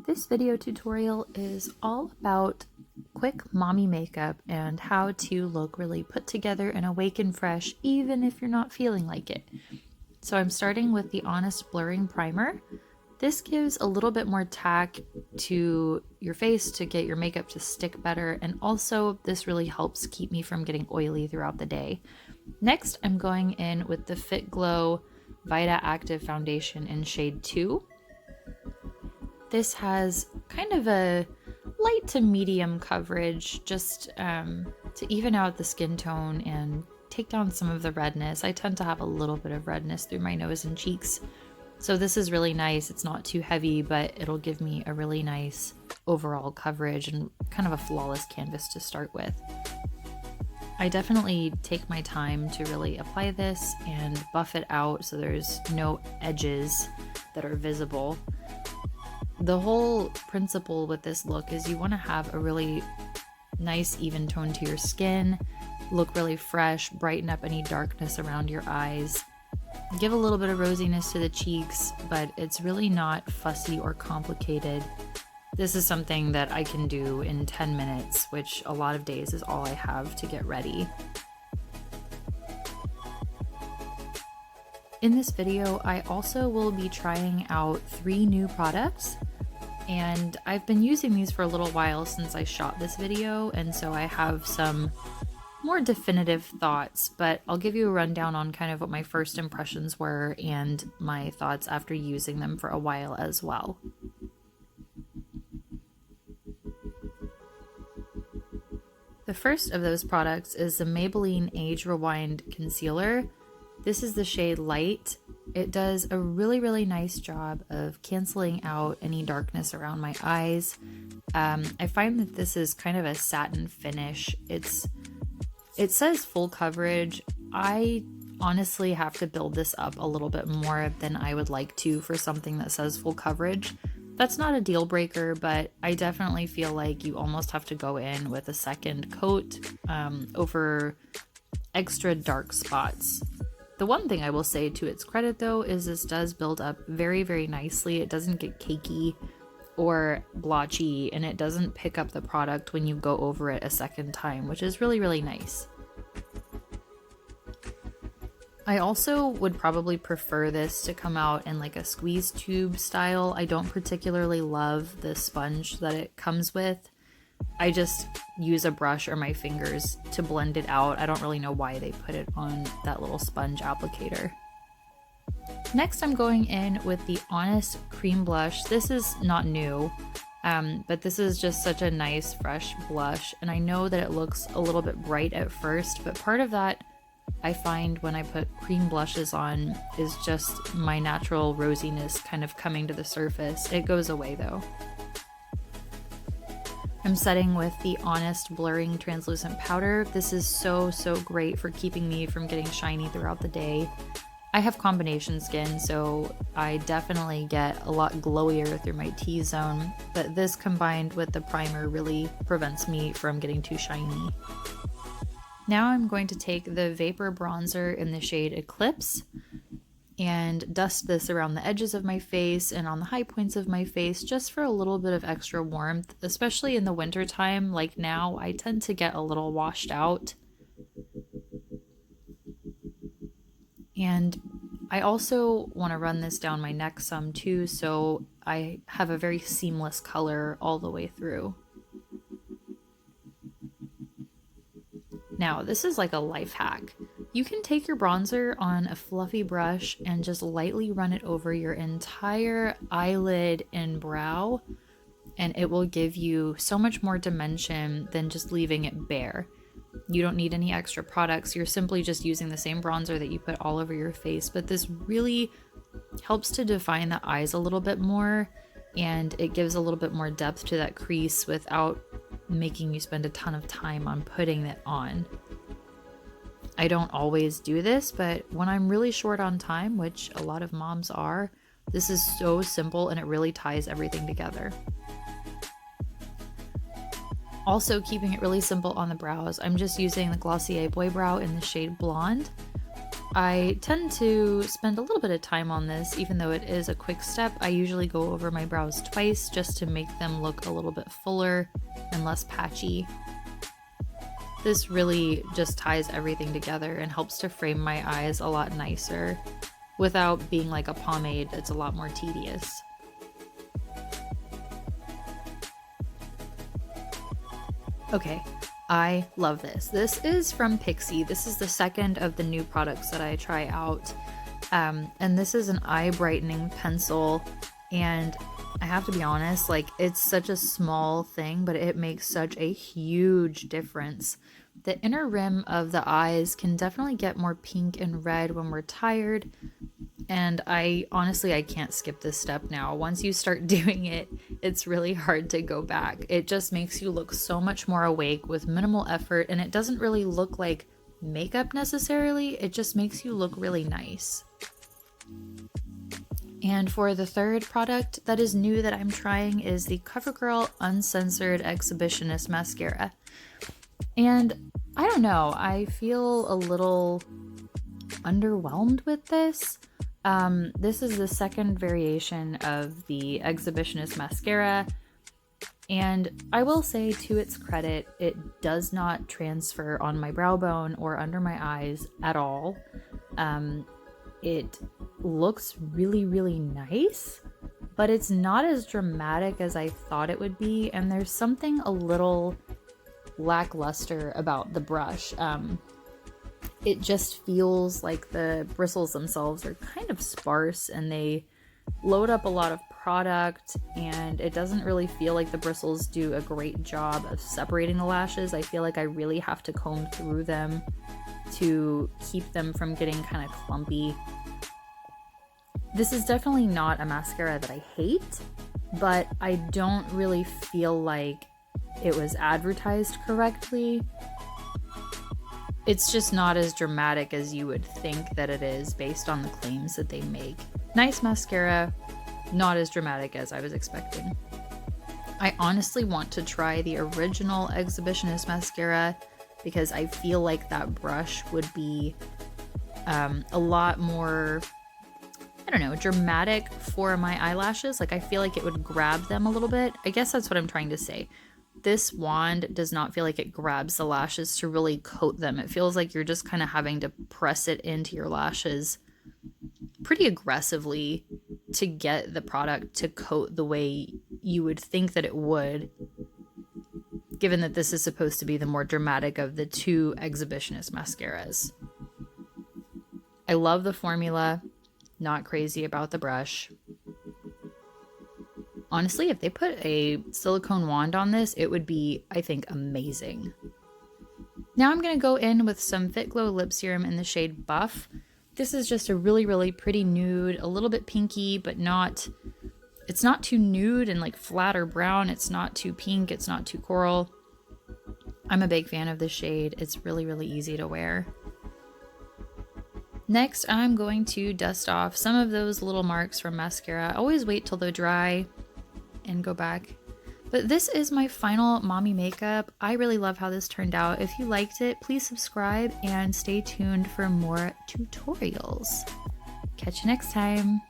This video tutorial is all about quick mommy makeup and how to look really put together and awake and fresh even if you're not feeling like it. So I'm starting with the Honest Blurring Primer. This gives a little bit more tack to your face to get your makeup to stick better, and also this really helps keep me from getting oily throughout the day. Next, I'm going in with the Fitglow Vita Active Foundation in shade 2. This has kind of a light to medium coverage just to even out the skin tone and take down some of the redness. I tend to have a little bit of redness through my nose and cheeks. So this is really nice. It's not too heavy, but it'll give me a really nice overall coverage and kind of a flawless canvas to start with. I definitely take my time to really apply this and buff it out so there's no edges that are visible. The whole principle with this look is you want to have a really nice even tone to your skin, look really fresh, brighten up any darkness around your eyes, give a little bit of rosiness to the cheeks, but it's really not fussy or complicated. This is something that I can do in 10 minutes, which a lot of days is all I have to get ready. In this video, I also will be trying out 3 new products, and I've been using these for a little while since I shot this video, and so I have some more definitive thoughts, but I'll give you a rundown on kind of what my first impressions were and my thoughts after using them for a while as well. The first of those products is the Maybelline Age Rewind Concealer. This is the shade Light. It does a really nice job of canceling out any darkness around my eyes. I find that this is kind of a satin finish. It says full coverage. I honestly have to build this up a little bit more than I would like to for something that says full coverage. That's not a deal breaker, but I definitely feel like you almost have to go in with a second coat over extra dark spots. The one thing I will say to its credit though is this does build up very nicely. It doesn't get cakey or blotchy, and it doesn't pick up the product when you go over it a second time, which is really nice. I also would probably prefer this to come out in like a squeeze tube style. I don't particularly love the sponge that it comes with. I just use a brush or my fingers to blend it out. I don't really know why they put it on that little sponge applicator. Next, I'm going in with the Honest Cream Blush. This is not new, but this is just such a nice fresh blush, and I know that it looks a little bit bright at first, but part of that I find when I put cream blushes on is just my natural rosiness kind of coming to the surface. It goes away though. I'm setting with the Honest Blurring Translucent Powder. This is so great for keeping me from getting shiny throughout the day. I have combination skin, so I definitely get a lot glowier through my T-zone, but this combined with the primer really prevents me from getting too shiny. Now I'm going to take the Vapour bronzer in the shade Eclipse and dust this around the edges of my face and on the high points of my face just for a little bit of extra warmth, especially in the winter time. Like now, I tend to get a little washed out. And I also want to run this down my neck some too, so I have a very seamless color all the way through. Now, this is like a life hack. You can take your bronzer on a fluffy brush and just lightly run it over your entire eyelid and brow, and it will give you so much more dimension than just leaving it bare. You don't need any extra products. You're simply just using the same bronzer that you put all over your face, but this really helps to define the eyes a little bit more, and it gives a little bit more depth to that crease without making you spend a ton of time on putting it on. I don't always do this, but when I'm really short on time, which a lot of moms are, this is so simple and it really ties everything together. Also, keeping it really simple on the brows, I'm just using the Glossier Boy Brow in the shade Blond. I tend to spend a little bit of time on this, even though it is a quick step. I usually go over my brows twice just to make them look a little bit fuller and less patchy. This really just ties everything together and helps to frame my eyes a lot nicer without being like a pomade that's a lot more tedious. Okay, I love this. This is from Pixi. This is the second of the new products that I try out. And this is an eye brightening pencil, and I have to be honest, like, it's such a small thing, but it makes such a huge difference. The inner rim of the eyes can definitely get more pink and red when we're tired, and I can't skip this step now. Once you start doing it, it's really hard to go back. It just makes you look so much more awake with minimal effort, and it doesn't really look like makeup necessarily, it just makes you look really nice. And for the third product that is new that I'm trying is the Covergirl Uncensored Exhibitionist Mascara. And I don't know, I feel a little underwhelmed with this. This is the second variation of the Exhibitionist mascara, and I will say, to its credit, it does not transfer on my brow bone or under my eyes at all. It looks really, really nice, but it's not as dramatic as I thought it would be, and there's something a little lackluster about the brush. It just feels like the bristles themselves are kind of sparse, and they load up a lot of product, and it doesn't really feel like the bristles do a great job of separating the lashes. I feel like I really have to comb through them to keep them from getting kind of clumpy. This is definitely not a mascara that I hate, but I don't really feel like it was advertised correctly. It's just not as dramatic as you would think that it is based on the claims that they make. Nice mascara, not as dramatic as I was expecting. I honestly want to try the original Exhibitionist mascara because I feel like that brush would be a lot more, I don't know, dramatic for my eyelashes. Like, I feel like it would grab them a little bit. I guess that's what I'm trying to say. This wand does not feel like it grabs the lashes to really coat them. It feels like you're just kind of having to press it into your lashes pretty aggressively to get the product to coat the way you would think that it would, given that this is supposed to be the more dramatic of the two Exhibitionist mascaras. I love the formula, not crazy about the brush. Honestly, if they put a silicone wand on this, it would be, I think, amazing. Now I'm going to go in with some Fitglow lip serum in the shade Buff. This is just a really, really pretty nude, a little bit pinky, but not, it's not too nude and like flat or brown. It's not too pink. It's not too coral. I'm a big fan of this shade. It's really, really easy to wear. Next, I'm going to dust off some of those little marks from mascara. Always wait till they're dry and go back. But this is my final mommy makeup. I really love how this turned out. If you liked it, please subscribe and stay tuned for more tutorials. Catch you next time.